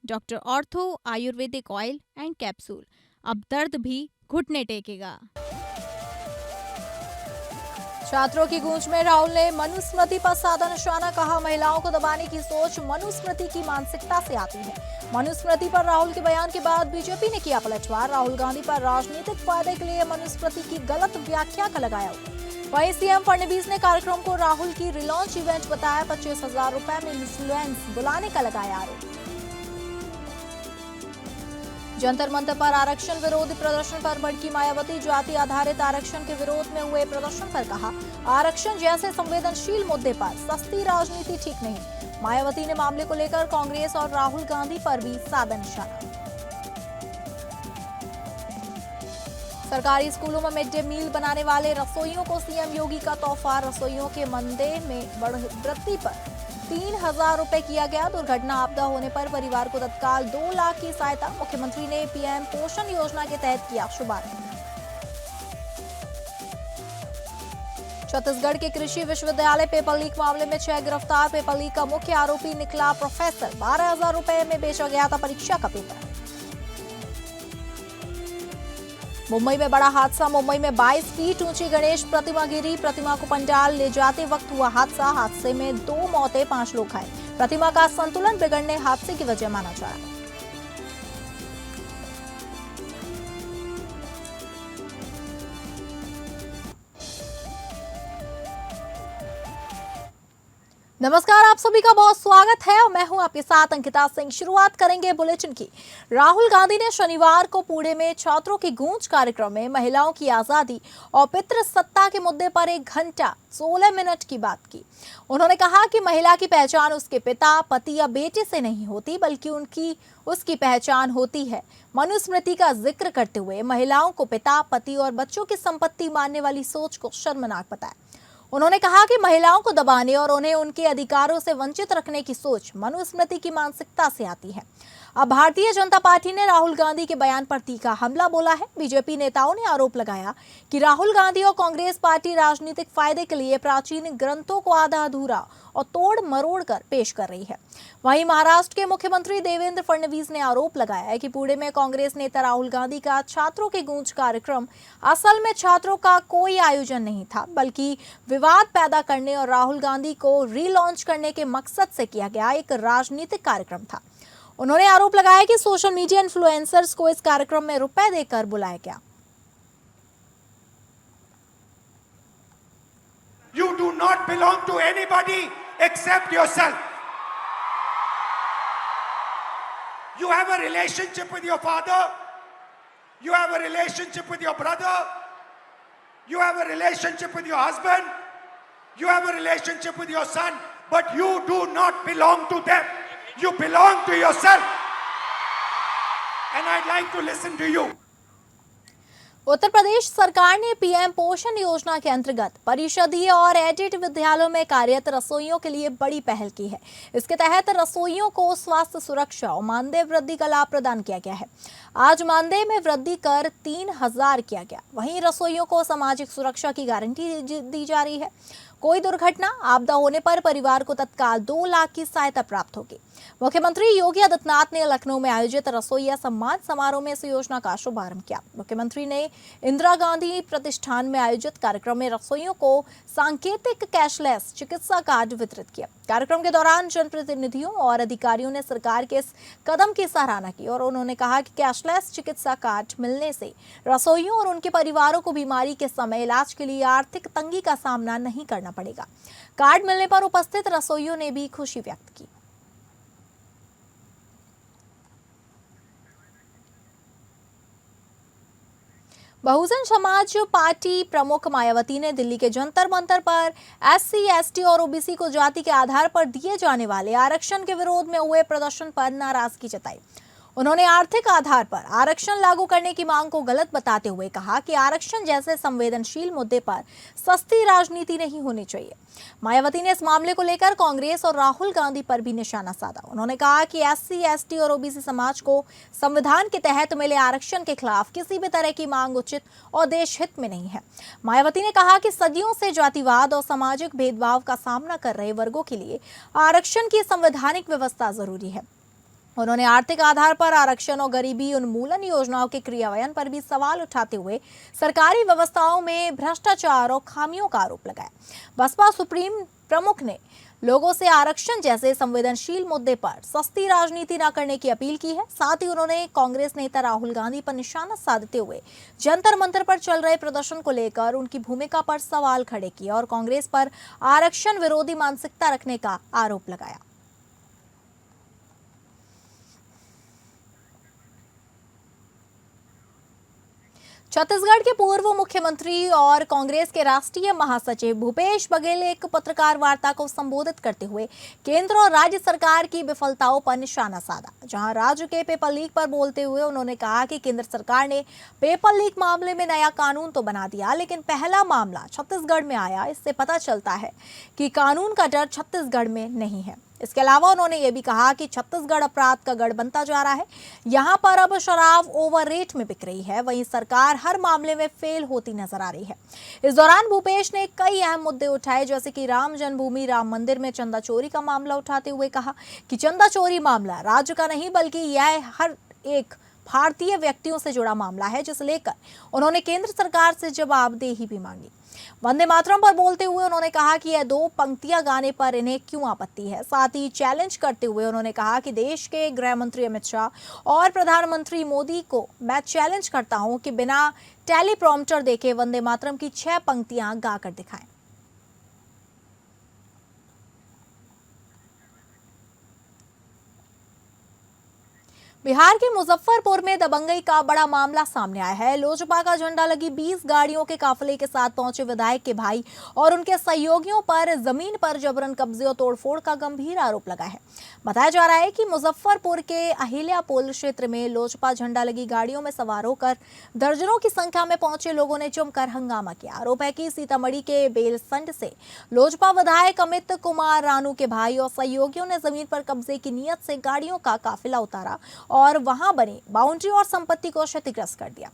Doctor ortho Ayurvedic oil and capsule, अब दर्द भी घुटने टेकेगा। छात्रों की गूंज में राहुल ने मनुस्मृति पर साधा निशाना, कहा महिलाओं को दबाने की सोच मनुस्मृति की मानसिकता से आती है। मनुस्मृति पर राहुल के बयान के बाद बीजेपी ने किया पलटवार, राहुल गांधी पर राजनीतिक फायदे के लिए मनुस्मृति की गलत व्याख्या का लगाया। वहीं सीएम फडणवीस ने कार्यक्रम को राहुल की रिलॉन्च इवेंट बताया। 25,000 रुपए में इन्फ्लुएंस बुलाने का लगाया आरोप। जंतर मंतर पर आरक्षण विरोधी प्रदर्शन पर भड़की मायावती, जाति आधारित आरक्षण के विरोध में हुए प्रदर्शन पर कहा, आरक्षण जैसे संवेदनशील मुद्दे पर सस्ती राजनीति ठीक नहीं। मायावती ने मामले को लेकर कांग्रेस और राहुल गांधी पर भी साधा निशाना। सरकारी स्कूलों में मिड डे मील बनाने वाले रसोइयों को सीएम योगी का तोहफा, रसोइयों के मानदेय में बढ़ोतरी पर 3,000 रुपए किया गया। दुर्घटना आपदा होने पर परिवार को तत्काल 2 लाख की सहायता, मुख्यमंत्री ने पीएम पोषण योजना के तहत किया शुभारंभ। छत्तीसगढ़ के कृषि विश्वविद्यालय पेपर लीक मामले में 6 गिरफ्तार, पेपर लीक का मुख्य आरोपी निकला प्रोफेसर। 12,000 रुपए में बेचा गया था परीक्षा का पेपर। मुंबई में बड़ा हादसा, मुंबई में 22 फीट ऊंची गणेश प्रतिमा गिरी, प्रतिमा को पंडाल ले जाते वक्त हुआ हादसा, हादसे में 2 मौतें, 5 लोग घायल। प्रतिमा का संतुलन बिगड़ने हादसे की वजह माना जा रहा है। नमस्कार, आप सभी का बहुत स्वागत है और मैं हूं आपके साथ अंकिता सिंह। शुरुआत करेंगे बुलेटिन की। राहुल गांधी ने शनिवार को पुणे में छात्रों की गूंज कार्यक्रम में महिलाओं की आजादी और पितृसत्ता के मुद्दे पर 1 घंटा 16 मिनट की बात की। उन्होंने कहा कि महिला की पहचान उसके पिता, पति या बेटे से नहीं होती, बल्कि उसकी पहचान होती है। मनुस्मृति का जिक्र करते हुए महिलाओं को पिता, पति और बच्चों की संपत्ति मानने वाली सोच को शर्मनाक बताया। उन्होंने कहा कि महिलाओं को दबाने और उन्हें उनके अधिकारों से वंचित रखने की सोच मनुस्मृति की मानसिकता से आती है। अब भारतीय जनता पार्टी ने राहुल गांधी के बयान पर तीखा हमला बोला है। बीजेपी नेताओं ने आरोप लगाया कि राहुल गांधी और कांग्रेस पार्टी राजनीतिक फायदे के लिए प्राचीन ग्रंथों को आधा अधूरा और तोड़ मरोड़ कर पेश कर रही है। वहीं महाराष्ट्र के मुख्यमंत्री देवेंद्र फडणवीस ने आरोप लगाया है कि पुणे में कांग्रेस नेता राहुल गांधी का छात्रों के गूंज कार्यक्रम असल में छात्रों का कोई आयोजन नहीं था, बल्कि विवाद पैदा करने और राहुल गांधी को रीलॉन्च करने के मकसद से किया गया एक राजनीतिक कार्यक्रम था। उन्होंने आरोप लगाया कि सोशल मीडिया इन्फ्लुएंसर्स को इस कार्यक्रम में रुपए देकर बुलाया गया। You do not belong to anybody except yourself. You have a relationship with your father. You have a relationship with your brother. You have a relationship with your husband. You have a relationship with your son. But you do not belong to them. You belong to yourself. And I'd like to listen to you. Uttar Pradesh सरकार ने PM पोषण योजना के अंतर्गत परिषदीय और added विद्यालयों में कार्यरत रसोइयों के लिए बड़ी पहल की है। इसके तहत रसोइयों को स्वास्थ्य सुरक्षा और मानदेय वृद्धि का लाभ प्रदान किया गया है। आज मानदेय में वृद्धि कर 3,000 किया गया। वहीं रसोइयों को सामाजिक सुरक्षा की गारंटी दी जा रही है। कोई दुर्घटना, आपदा होने पर परिवार को तत्काल 2 लाख की सहायता प्राप्त होगी। मुख्यमंत्री योगी आदित्यनाथ ने लखनऊ में आयोजित रसोइया सम्मान समारोह में इस योजना का शुभारंभ किया। मुख्यमंत्री ने इंदिरा गांधी प्रतिष्ठान में आयोजित कार्यक्रम में रसोइयों को सांकेतिक कैशलेस चिकित्सा कार्ड वितरित किया। कार्यक्रम के दौरान जनप्रतिनिधियों और अधिकारियों ने सरकार के इस कदम की सराहना की और उन्होंने कहा कि कैशलेस चिकित्सा कार्ड मिलने से रसोइयों और उनके परिवारों को बीमारी के समय इलाज के लिए आर्थिक तंगी का सामना नहीं करना पड़ेगा। कार्ड मिलने पर उपस्थित रसोइयों ने भी खुशी व्यक्त की। बहुजन समाज पार्टी प्रमुख मायावती ने दिल्ली के जंतर मंतर पर एससी, एसटी और ओबीसी को जाति के आधार पर दिए जाने वाले आरक्षण के विरोध में हुए प्रदर्शन पर नाराजगी जताई। उन्होंने आर्थिक आधार पर आरक्षण लागू करने की मांग को गलत बताते हुए कहा कि आरक्षण जैसे संवेदनशील मुद्दे पर सस्ती राजनीति नहीं होनी चाहिए। मायावती ने इस मामले को लेकर कांग्रेस और राहुल गांधी पर भी निशाना साधा। उन्होंने कहा कि एससी, एसटी और ओबीसी समाज को संविधान के तहत मिले आरक्षण के खिलाफ किसी भी तरह की मांग उचित और देश हित में नहीं है। मायावती ने कहा कि सदियों से जातिवाद और सामाजिक भेदभाव का सामना कर रहे वर्गों के लिए आरक्षण की संवैधानिक व्यवस्था जरूरी है। उन्होंने आर्थिक आधार पर आरक्षण और गरीबी उन्मूलन योजनाओं के क्रियान्वयन पर भी सवाल उठाते हुए सरकारी व्यवस्थाओं में भ्रष्टाचार और खामियों का आरोप लगाया। बसपा सुप्रीम प्रमुख ने लोगों से आरक्षण जैसे संवेदनशील मुद्दे पर सस्ती राजनीति न करने की अपील की है। साथ ही उन्होंने कांग्रेस नेता राहुल गांधी पर निशाना साधते हुए जंतर मंतर पर चल रहे प्रदर्शन को लेकर उनकी भूमिका पर सवाल खड़े किए और कांग्रेस पर आरक्षण विरोधी मानसिकता रखने का आरोप लगाया। छत्तीसगढ़ के पूर्व मुख्यमंत्री और कांग्रेस के राष्ट्रीय महासचिव भूपेश बघेल एक पत्रकार वार्ता को संबोधित करते हुए केंद्र और राज्य सरकार की विफलताओं पर निशाना साधा। जहां राज्य के पेपर लीक पर बोलते हुए उन्होंने कहा कि केंद्र सरकार ने पेपर लीक मामले में नया कानून तो बना दिया, लेकिन पहला मामला छत्तीसगढ़ में आया। इससे पता चलता है कि कानून का डर छत्तीसगढ़ में नहीं है। इसके अलावा उन्होंने ये भी कहा कि छत्तीसगढ़ अपराध का गढ़ बनता जा रहा है। यहाँ पर अब शराब ओवर रेट में बिक रही है, वहीं सरकार हर मामले में फेल होती नजर आ रही है। इस दौरान भूपेश ने कई अहम मुद्दे उठाए, जैसे कि राम जन्मभूमि राम मंदिर में चंदा चोरी का मामला उठाते हुए कहा कि चंदा चोरी मामला राज्य का नहीं बल्कि यह हर एक भारतीय व्यक्तियों से जुड़ा मामला है, जिसे लेकर उन्होंने केंद्र सरकार से जवाबदेही भी मांगी। वंदे मातरम पर बोलते हुए उन्होंने कहा कि यह 2 पंक्तियां गाने पर इन्हें क्यों आपत्ति है। साथ ही चैलेंज करते हुए उन्होंने कहा कि देश के गृह मंत्री अमित शाह और प्रधानमंत्री मोदी को मैं चैलेंज करता हूं कि बिना टेलीप्रॉम्प्टर देखे वंदे मातरम की 6 पंक्तियां गाकर दिखाएं। बिहार के मुजफ्फरपुर में दबंगई का बड़ा मामला सामने आया है। लोजपा का झंडा लगी 20 गाड़ियों के काफिले के साथ पहुंचे विधायक के भाई और उनके सहयोगियों पर जमीन पर जबरन कब्जे और तोड़फोड़ का गंभीर आरोप लगा है। बताया जा रहा है कि मुजफ्फरपुर के अहिल्यापुल क्षेत्र में लोजपा झंडा लगी गाड़ियों में सवार होकर दर्जनों की संख्या में पहुंचे लोगों ने जमकर हंगामा किया। आरोप है कि सीतामढ़ी के बेलसंड से लोजपा विधायक अमित कुमार रानू के भाई और सहयोगियों ने जमीन पर कब्जे की नीयत से गाड़ियों का काफिला उतारा और वहां बनी बाउंड्री और संपत्ति को क्षतिग्रस्त कर दिया।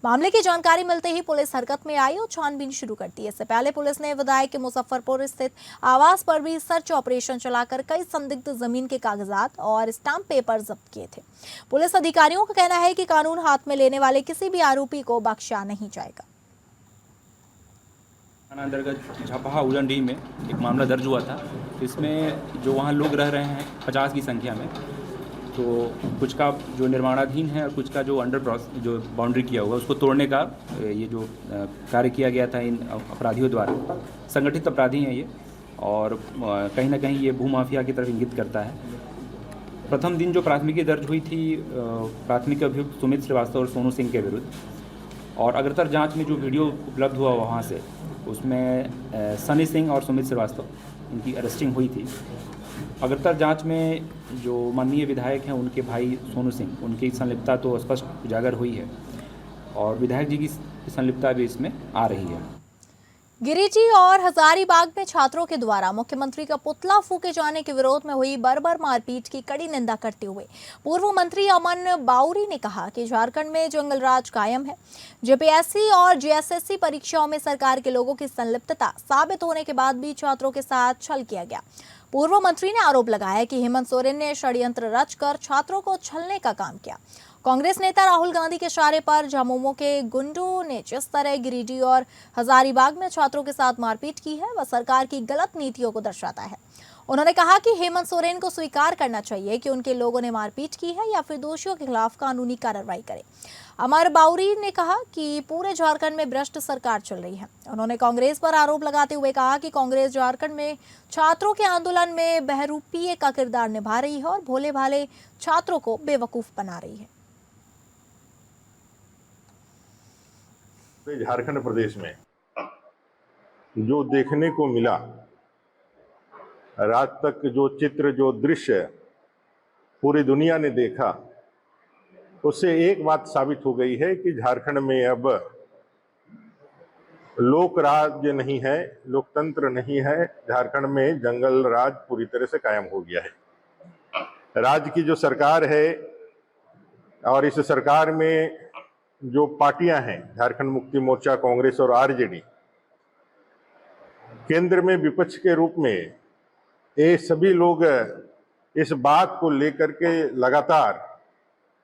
मामले की जानकारी मिलते ही पुलिस हरकत में आई और छानबीन शुरू कर दी। इससे पहले पुलिस ने विधायक के मुजफ्फरपुर स्थित आवास पर भी सर्च ऑपरेशन चलाकर कई संदिग्ध जमीन के कागजात और स्टाम्प पेपर जब्त किए थे। पुलिस अधिकारियों का कहना है कि कानून हाथ में लेने वाले किसी भी आरोपी को बख्शा नहीं जाएगा। थाना अंतर्गत झापहा उड़नडीह में एक मामला दर्ज हुआ था। इसमें जो वहाँ लोग रह रहे हैं 50 की संख्या में, तो कुछ का जो निर्माणाधीन है और कुछ का जो जो बाउंड्री किया हुआ उसको तोड़ने का ये जो कार्य किया गया था इन अपराधियों द्वारा। संगठित अपराधी हैं ये और कहीं ना कहीं ये भूमाफिया की तरफ इंगित करता है। प्रथम दिन जो प्राथमिकी दर्ज हुई थी प्राथमिक अभियुक्त सुमित श्रीवास्तव और सोनू सिंह के विरुद्ध, और अग्रतर जांच में जो वीडियो उपलब्ध हुआ वहाँ से उसमें सनी सिंह और सुमित श्रीवास्तव इनकी अरेस्टिंग हुई थी। अग्रतर जांच में जो माननीय विधायक हैं उनके भाई सोनू सिंह, उनकी संलिप्तता तो स्पष्ट उजागर हुई है और विधायक जी की संलिप्तता भी इसमें आ रही है। गिरिडीह और हजारीबाग में छात्रों के द्वारा मुख्यमंत्री का पुतला फूके जाने के विरोध में हुई बर्बर मारपीट की कड़ी निंदा करते हुए पूर्व मंत्री अमन बाउरी ने कहा कि झारखंड में जंगल राज कायम है। जेपीएससी और जेएसएससी परीक्षाओं में सरकार के लोगों की संलिप्तता साबित होने के बाद भी छात्रों के साथ छल किया गया। पूर्व मंत्री ने आरोप लगाया कि हेमंत सोरेन ने षड्यंत्र रचकर छात्रों को छलने का काम किया। कांग्रेस नेता राहुल गांधी के इशारे पर झामुमो के गुंडों ने जिस तरह गिरिडीह और हजारीबाग में छात्रों के साथ मारपीट की है वह सरकार की गलत नीतियों को दर्शाता है। उन्होंने कहा कि हेमंत सोरेन को स्वीकार करना चाहिए कि उनके लोगों ने मारपीट की है या फिर दोषियों के खिलाफ कानूनी कार्रवाई करे। अमर बाउरी ने कहा कि पूरे झारखंड में भ्रष्ट सरकार चल रही है। उन्होंने कांग्रेस पर आरोप लगाते हुए कहा कि कांग्रेस झारखंड में छात्रों के आंदोलन में बहरूपीय का किरदार निभा रही है और भोले भाले छात्रों को बेवकूफ बना रही है। झारखंड प्रदेश में जो देखने को मिला, रात तक जो चित्र, जो दृश्य पूरी दुनिया ने देखा, उससे एक बात साबित हो गई है कि झारखंड में अब लोक राज्य नहीं है, लोकतंत्र नहीं है। झारखंड में जंगल राज पूरी तरह से कायम हो गया है। राज्य की जो सरकार है और इस सरकार में जो पार्टियां हैं, झारखंड मुक्ति मोर्चा, कांग्रेस और आरजेडी, केंद्र में विपक्ष के रूप में ये सभी लोग इस बात को लेकर के लगातार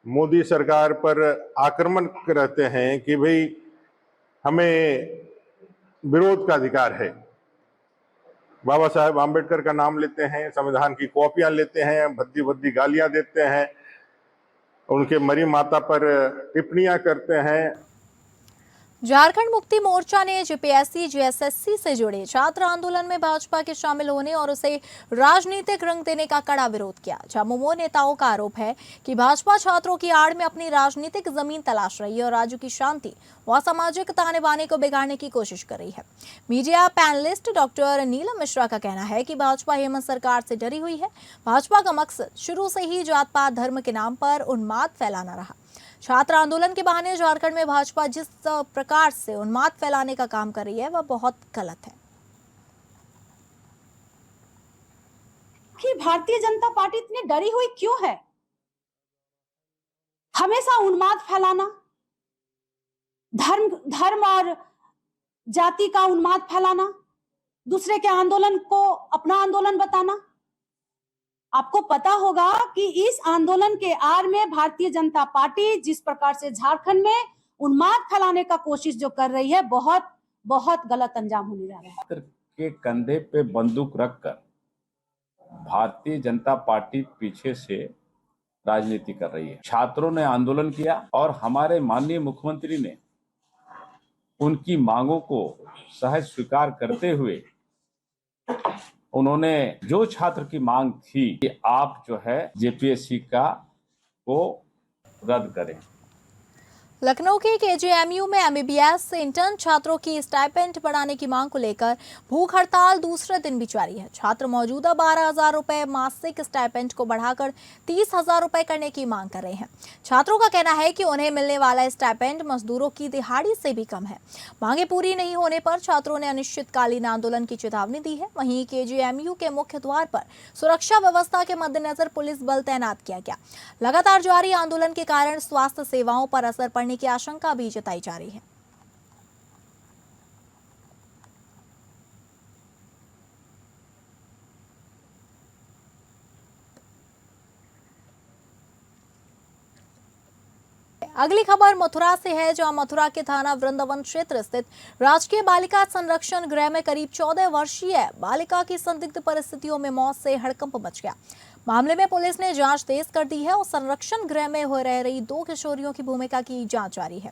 मोदी सरकार पर आक्रमण रहते हैं कि भाई हमें विरोध का अधिकार है। बाबा साहेब आम्बेडकर का नाम लेते हैं, संविधान की कॉपियां लेते हैं, भद्दी भद्दी गालियां देते हैं, उनके मरी माता पर टिप्पणियां करते हैं। झारखंड मुक्ति मोर्चा ने जेपीएससी जेएसएससी से जुड़े छात्र आंदोलन में भाजपा के शामिल होने और उसे राजनीतिक रंग देने का कड़ा विरोध किया। झामुमो नेताओं का आरोप है कि भाजपा छात्रों की आड़ में अपनी राजनीतिक जमीन तलाश रही है और राज्य की शांति व सामाजिक ताने बाने को बिगाड़ने की कोशिश कर रही है। Media panelist doctor Neelam Mishra का कहना है कि भाजपा हेमंत सरकार से डरी हुई है। भाजपा का मकसद शुरू से ही जात पात धर्म के नाम पर उन्माद फैलाना रहा। छात्र आंदोलन के बहाने झारखंड में भाजपा जिस प्रकार से उन्माद फैलाने का काम कर रही है वह बहुत गलत है। कि भारतीय जनता पार्टी इतनी डरी हुई क्यों है? हमेशा उन्माद फैलाना, धर्म और जाति का उन्माद फैलाना, दूसरे के आंदोलन को अपना आंदोलन बताना। आपको पता होगा कि इस आंदोलन के आड़ में भारतीय जनता पार्टी जिस प्रकार से झारखंड में उन्माद फैलाने का कोशिश जो कर रही है, बहुत बहुत गलत अंजाम होने जा रहा है। के कंधे पे बंदूक रखकर भारतीय जनता पार्टी पीछे से राजनीति कर रही है। छात्रों ने आंदोलन किया और हमारे माननीय मुख्यमंत्री ने उनकी मांगों को सहज स्वीकार करते हुए उन्होंने जो छात्र की मांग थी कि आप जो है जेपीएससी का को रद्द करें। लखनऊ के केजीएमयू में एमबीबीएस से इंटर्न छात्रों की स्टाइपेंड बढ़ाने की मांग को लेकर भूख हड़ताल दूसरे दिन भी जारी है। छात्र मौजूदा 12,000 रुपए मासिक स्टाइपेंड को बढ़ाकर 30,000 रुपए करने की मांग कर रहे हैं। छात्रों का कहना है कि उन्हें मिलने वाला स्टाइपेंड मजदूरों की दिहाड़ी से भी कम है। मांगे पूरी नहीं होने पर छात्रों ने अनिश्चितकालीन आंदोलन की चेतावनी दी है। वहीं केजीएमयू के मुख्य द्वार पर सुरक्षा व्यवस्था के मद्देनजर पुलिस बल तैनात किया गया। लगातार जारी आंदोलन के कारण स्वास्थ्य सेवाओं पर असर पड़ने की आशंका भी जताई जा रही है। अगली खबर मथुरा से है, जहां मथुरा के थाना वृंदावन क्षेत्र स्थित राजकीय बालिका संरक्षण गृह में करीब 14 वर्षीय बालिका की संदिग्ध परिस्थितियों में मौत से हड़कंप मच गया। मामले में पुलिस ने जांच तेज कर दी है और संरक्षण गृह में हो रह रही 2 किशोरियों की भूमिका की जांच जारी है।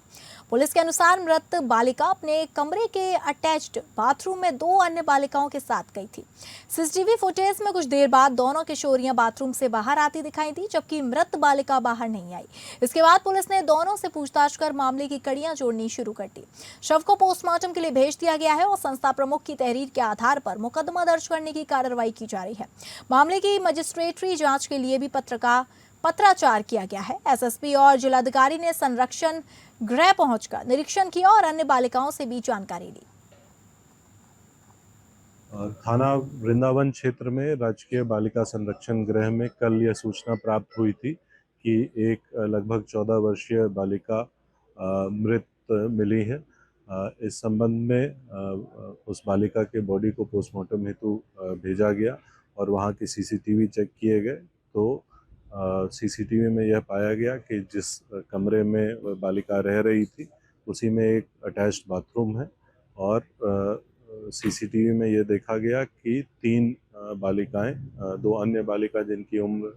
पुलिस के अनुसार मृत बालिका अपने कमरे के अटैच्ड बाथरूम में 2 अन्य बालिकाओं के साथ गई थी। सीसीटीवी फुटेज में कुछ देर बाद दोनों किशोरियां बाथरूम से बाहर आती दिखाई दी, जबकि मृत बालिका बाहर नहीं आई। इसके बाद पुलिस ने दोनों से पूछताछ कर मामले की कड़ियां जोड़नी शुरू कर दी। शव को पोस्टमार्टम के लिए भेज दिया गया है और संस्था प्रमुख की तहरीर के आधार पर मुकदमा दर्ज करने की कार्रवाई की जा रही है। मामले की मजिस्ट्रेटरी जांच के लिए भी पत्राचार किया गया है। एसएसपी और जिलाधिकारी ने संरक्षण गृह पहुंचकर निरीक्षण किया और अन्य बालिकाओं से भी जानकारी ली। थाना वृंदावन क्षेत्र में राजकीय बालिका संरक्षण गृह में कल यह सूचना प्राप्त हुई थी कि एक लगभग 14 वर्षीय बालिका मृत मिली है। इस संबंध में उस बालिका के बॉडी को पोस्टमार्टम हेतु भेजा गया और वहां के सीसीटीवी चेक किए गए तो सीसीटीवी में यह पाया गया कि जिस कमरे में वह बालिका रह रही थी उसी में एक अटैच्ड बाथरूम है और सीसीटीवी में यह देखा गया कि 3 बालिकाएं, 2 अन्य बालिका जिनकी उम्र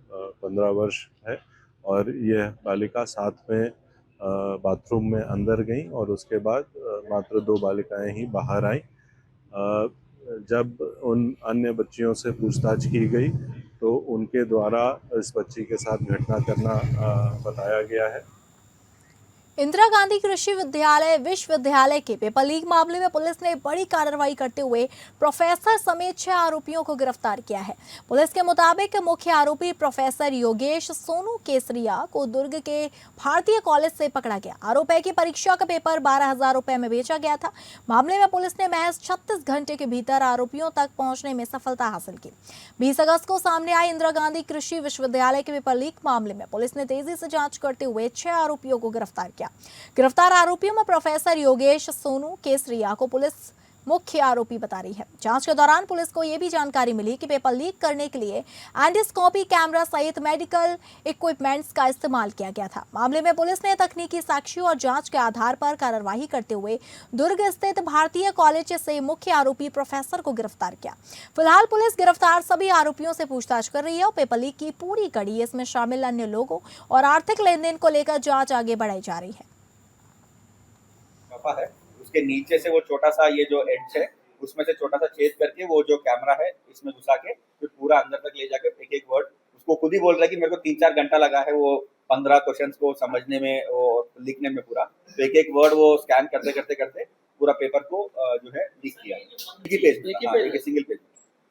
15 वर्ष है और यह बालिका साथ में बाथरूम में अंदर गई और उसके बाद मात्र 2 बालिकाएं ही बाहर आईं। जब उन अन्य बच्चियों से पूछताछ की गई तो उनके द्वारा इस बच्ची के साथ घटना करना बताया गया है। इंदिरा गांधी कृषि विश्वविद्यालय के पेपर लीक मामले में पुलिस ने बड़ी कार्रवाई करते हुए प्रोफेसर समेत 6 आरोपियों को गिरफ्तार किया है। पुलिस के मुताबिक मुख्य आरोपी प्रोफेसर योगेश सोनू केसरिया को दुर्ग के भारतीय कॉलेज से पकड़ा गया। आरोप है कि परीक्षा का पेपर 12,000 रुपए में बेचा गया था। मामले में पुलिस ने महज 36 घंटे के भीतर आरोपियों तक पहुंचने में सफलता हासिल की। 20 अगस्त को सामने आए इंदिरा गांधी कृषि विश्वविद्यालय के पेपर लीक मामले में पुलिस ने तेजी से जांच करते हुए 6 आरोपियों को गिरफ्तार किया। गिरफ्तार आरोपियों में प्रोफेसर योगेश सोनू केसरिया को पुलिस मुख्य आरोपी बता रही है। जांच के दौरान पुलिस को यह भी जानकारी मिली कि पेपर लीक करने के लिए एंडोस्कोपी कैमरा सहित मेडिकल इक्विपमेंट्स का इस्तेमाल किया गया था। मामले में पुलिस ने तकनीकी साक्ष्यों और जांच के आधार पर कार्रवाई करते हुए दुर्ग स्थित भारतीय कॉलेज से मुख्य आरोपी प्रोफेसर को गिरफ्तार किया। फिलहाल पुलिस गिरफ्तार सभी आरोपियों से पूछताछ कर रही है और पेपर लीक की पूरी कड़ी, इसमें शामिल अन्य लोगों और आर्थिक लेन देन को लेकर जांच आगे बढ़ाई जा रही है। है उसके नीचे से वो छोटा सा ये जो एड्ज है उसमें से छोटा सा छेद करके वो जो कैमरा है इसमें घुसा के फिर पूरा अंदर तक ले जाके एक एक वर्ड उसको खुद ही बोल रहा है कि मेरे को 3-4 घंटा लगा है वो 15 क्वेश्चंस को समझने में और लिखने में पूरा। तो एक एक वर्ड वो स्कैन करते करते करते पूरा पेपर को जो है लीक किया एक ही पेज सिंगल पेज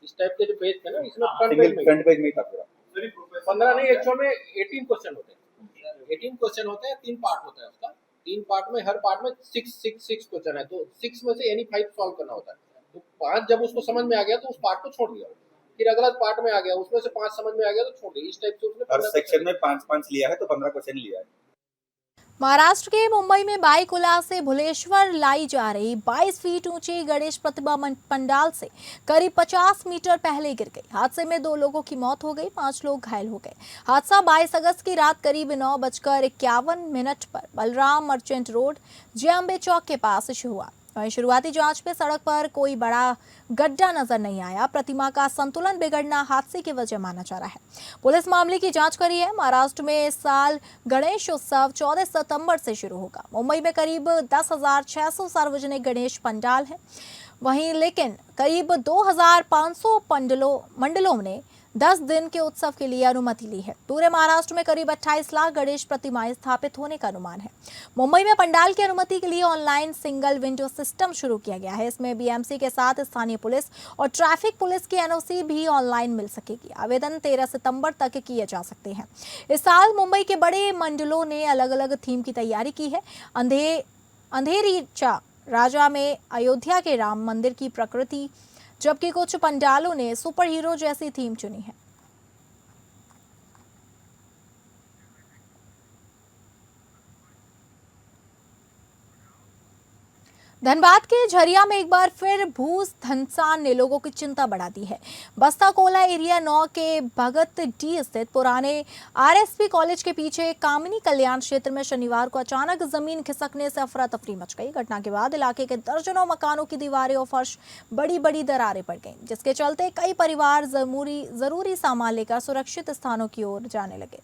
इस टाइप के जो पेज थे ना इसमें फ्रंट पेज में था पूरा 15 नहीं, एक्चुअल में 18 क्वेश्चन होते हैं। 18 क्वेश्चन होते हैं, 3 पार्ट होता है उसका। 3 पार्ट में हर पार्ट में 6 क्वेश्चन है, तो 6 में से एनी 5 सॉल्व करना होता है। तो 5 जब उसको समझ में आ गया तो उस पार्ट को छोड़ दिया, फिर अगला पार्ट में आ गया उसमें से 5 समझ में आ गया तो छोड़ दिया। इस टाइप से उसने हर सेक्शन में 5 लिया है तो 15 क्वेश्चन लिया है। महाराष्ट्र के मुंबई में बाईकुला से भुलेश्वर लाई जा रही 22 फीट ऊंची गणेश प्रतिमा पंडाल से करीब 50 मीटर पहले गिर गई। हादसे में 2 लोगों की मौत हो गई, 5 लोग घायल हो गए। हादसा 22 अगस्त की रात करीब 9:51 पर बलराम मर्चेंट रोड जे चौक के पास हुआ। वहीं शुरुआती जांच में सड़क पर कोई बड़ा गड्ढा नजर नहीं आया। प्रतिमा का संतुलन बिगड़ना हादसे की वजह माना जा रहा है। पुलिस मामले की जांच कर रही है। महाराष्ट्र में इस साल गणेश उत्सव 14 सितंबर से शुरू होगा। मुंबई में करीब 10,600 सार्वजनिक गणेश पंडाल हैं, वहीं लेकिन करीब 2,500 मंडलों ने 10 दिन के उत्सव के लिए अनुमति ली है। पूरे महाराष्ट्र में करीब 28 लाख गणेश प्रतिमाएं स्थापित होने का अनुमान है। मुंबई में पंडाल की अनुमति के लिए ऑनलाइन सिंगल विंडो सिस्टम शुरू किया गया है। इसमें बीएमसी के साथ स्थानीय पुलिस और ट्रैफिक पुलिस की एनओसी भी ऑनलाइन मिल सकेगी। आवेदन 13 सितंबर तक किए जा सकते हैं। इस साल मुंबई के बड़े मंडलों ने अलग अलग थीम की तैयारी की है। अंधेरी राजा में अयोध्या के राम मंदिर की प्रकृति, जबकि कुछ पंडालों ने सुपर हीरो जैसी थीम चुनी है। धनबाद के झरिया में एक बार फिर भूस धनसान ने लोगों की चिंता बढ़ा दी है। बस्ता कोला एरिया 9 के भगत डी स्थित पुराने आरएसपी कॉलेज के पीछे कामिनी कल्याण क्षेत्र में शनिवार को अचानक जमीन खिसकने से अफरा तफरी मच गई। घटना के बाद इलाके के दर्जनों मकानों की दीवारें और फर्श बड़ी बड़ी दरारें पड़ गईं, जिसके चलते कई परिवार जरूरी सामान लेकर सुरक्षित स्थानों की ओर जाने लगे।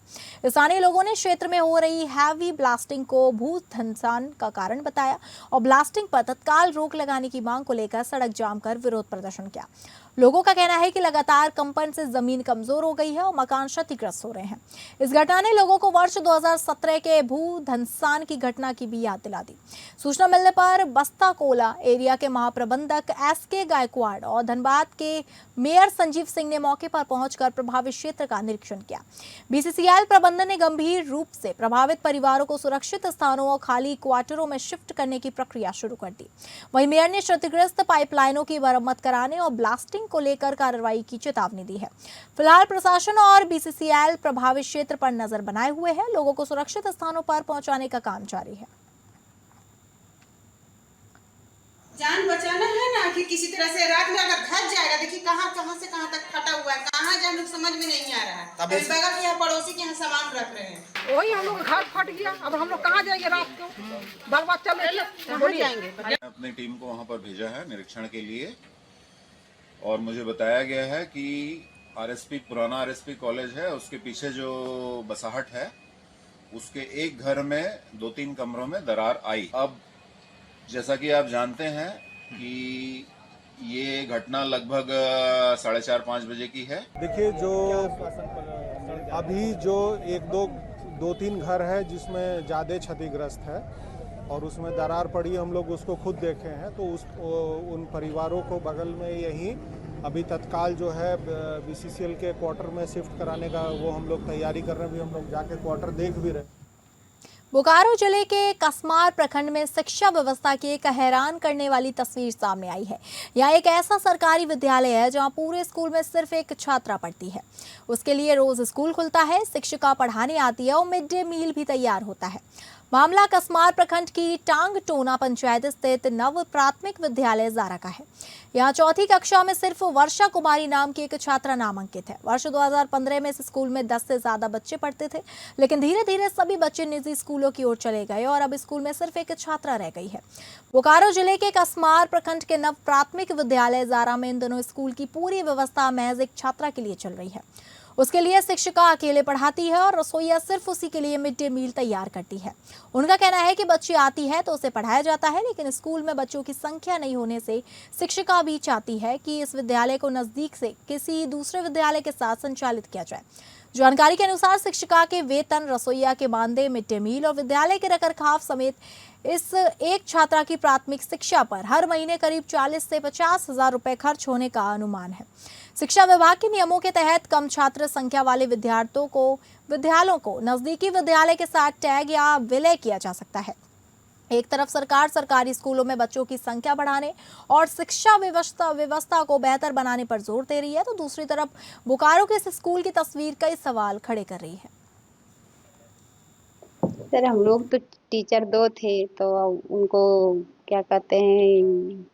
स्थानीय लोगों ने क्षेत्र में हो रही हैवी ब्लास्टिंग को भूस धनसान का कारण बताया और ब्लास्टिंग पर तत्काल रोक लगाने की मांग को लेकर सड़क जाम कर विरोध प्रदर्शन किया। लोगों का कहना है कि लगातार कंपन से जमीन कमजोर हो गई है और मकान क्षतिग्रस्त हो रहे हैं। इस घटना ने लोगों को वर्ष 2017 के भू धनसान की घटना की भी याद दिला दी। सूचना मिलने पर बस्ता कोला एरिया के महाप्रबंधक एसके गायकवाड़ और धनबाद के मेयर संजीव सिंह ने मौके पर पहुंचकर प्रभावित क्षेत्र का निरीक्षण किया। बीसीसीएल प्रबंधन ने गंभीर रूप से प्रभावित परिवारों को सुरक्षित स्थानों और खाली क्वार्टरों में शिफ्ट करने की प्रक्रिया शुरू कर दी। वहीं मेयर ने क्षतिग्रस्त पाइपलाइनों की मरम्मत कराने और ब्लास्टिंग को लेकर कार्रवाई की चेतावनी दी है। फिलहाल प्रशासन और बीसीसीएल प्रभावित क्षेत्र पर नजर बनाए हुए है। लोगों को सुरक्षित स्थानों पर पहुंचाने का काम जारी है। जान बचाना है ना कि किसी तरह से रात में अगर धस जाएगा, देखिए कहां से कहां तक फटा हुआ है, कहां जाए लोग समझ में नहीं आ रहा है। अभी बगल के पड़ोसी के यहाँ सामान रख रहे हैं, वही हम लोग घर फट गया। अब हम लोग कहाँ जाएंगे रात को? बाल बच्चा ले जाएंगे। मैंने अपनी टीम को वहां पर भेजा है निरीक्षण के लिए और मुझे बताया गया है कि पुराना आरएसपी कॉलेज है, उसके पीछे जो बसाहट है उसके एक घर में 2-3 कमरों में दरार आई। अब जैसा कि आप जानते हैं कि ये घटना लगभग 4:30-5 बजे की है। देखिए, जो अभी जो 2-3 घर है जिसमें ज़्यादा क्षतिग्रस्त है और उसमें दरार पड़ी, हम लोग उसको खुद देखे हैं। तो उन परिवारों को बगल में यहीं अभी तत्काल जो है बीसीसीएल के क्वार्टर में शिफ्ट कराने का वो हम लोग तैयारी कर रहे हैं। अभी हम लोग जाके क्वार्टर देख भी रहे हैं। बोकारो जिले के कसमार प्रखंड में शिक्षा व्यवस्था की एक हैरान करने वाली तस्वीर सामने आई है। यहाँ एक ऐसा सरकारी विद्यालय है जहाँ पूरे स्कूल में सिर्फ एक छात्रा पढ़ती है। उसके लिए रोज स्कूल खुलता है, शिक्षिका पढ़ाने आती है और मिड डे मील भी तैयार होता है। मामला कसमार प्रखंड की टांग टोना पंचायत स्थित नव प्राथमिक विद्यालय जारा का है। यहाँ चौथी कक्षा में सिर्फ वर्षा कुमारी नाम की एक छात्रा नामांकित है। वर्ष 2015 में इस स्कूल में 10 से ज्यादा बच्चे पढ़ते थे, लेकिन धीरे धीरे सभी बच्चे निजी स्कूलों की ओर चले गए और अब स्कूल में सिर्फ एक छात्रा रह गई है। बोकारो जिले के कसमार प्रखंड के नव प्राथमिक विद्यालय जारा में इन दिनों स्कूल की पूरी व्यवस्था महज एक छात्रा के लिए चल रही है। उसके लिए शिक्षिका अकेले पढ़ाती है और रसोइया सिर्फ उसी के लिए मिड डे मील तैयार करती है। उनका कहना है कि बच्ची आती है तो उसे पढ़ाया जाता है, लेकिन स्कूल में बच्चों की संख्या नहीं होने से शिक्षिका भी चाहती है कि इस विद्यालय को नजदीक से किसी दूसरे विद्यालय के साथ संचालित किया जाए। जानकारी के अनुसार शिक्षिका के वेतन, रसोइया के मानदेय, मिड डे मील और विद्यालय के रखरखाव समेत इस एक छात्रा की प्राथमिक शिक्षा पर हर महीने करीब 40 से 50 हजार रुपए खर्च होने का अनुमान है। शिक्षा विभाग के नियमों के तहत कम छात्र संख्या वाले विद्यालयों को नजदीकी विद्यालय के साथ टैग या विलय किया जा सकता है। एक तरफ सरकार सरकारी स्कूलों में बच्चों की संख्या बढ़ाने और शिक्षा व्यवस्था को बेहतर बनाने पर जोर दे रही है, तो दूसरी तरफ बोकारो के इस स्कूल की तस्वीर कई सवाल खड़े कर रही है। सर, हम लोग तो टीचर 2 थे, तो उनको क्या कहते हैं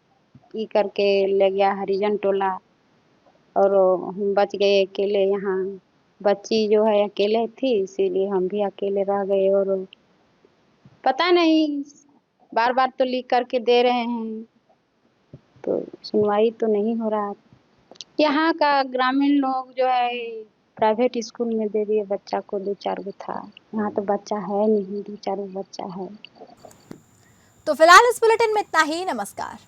ई करके ले गया हरिजन टोला और हम बच गए अकेले। यहाँ बच्ची जो है अकेले थी, इसीलिए हम भी अकेले रह गए और पता नहीं, बार बार तो लिख करके दे रहे हैं तो सुनवाई तो नहीं हो रहा। यहाँ का ग्रामीण लोग जो है प्राइवेट स्कूल में दे दिए बच्चा को, 2-4 गो था। यहाँ तो बच्चा है नहीं, 2-4 गो बच्चा है। तो फिलहाल इस बुलेटिन में इतना ही। नमस्कार।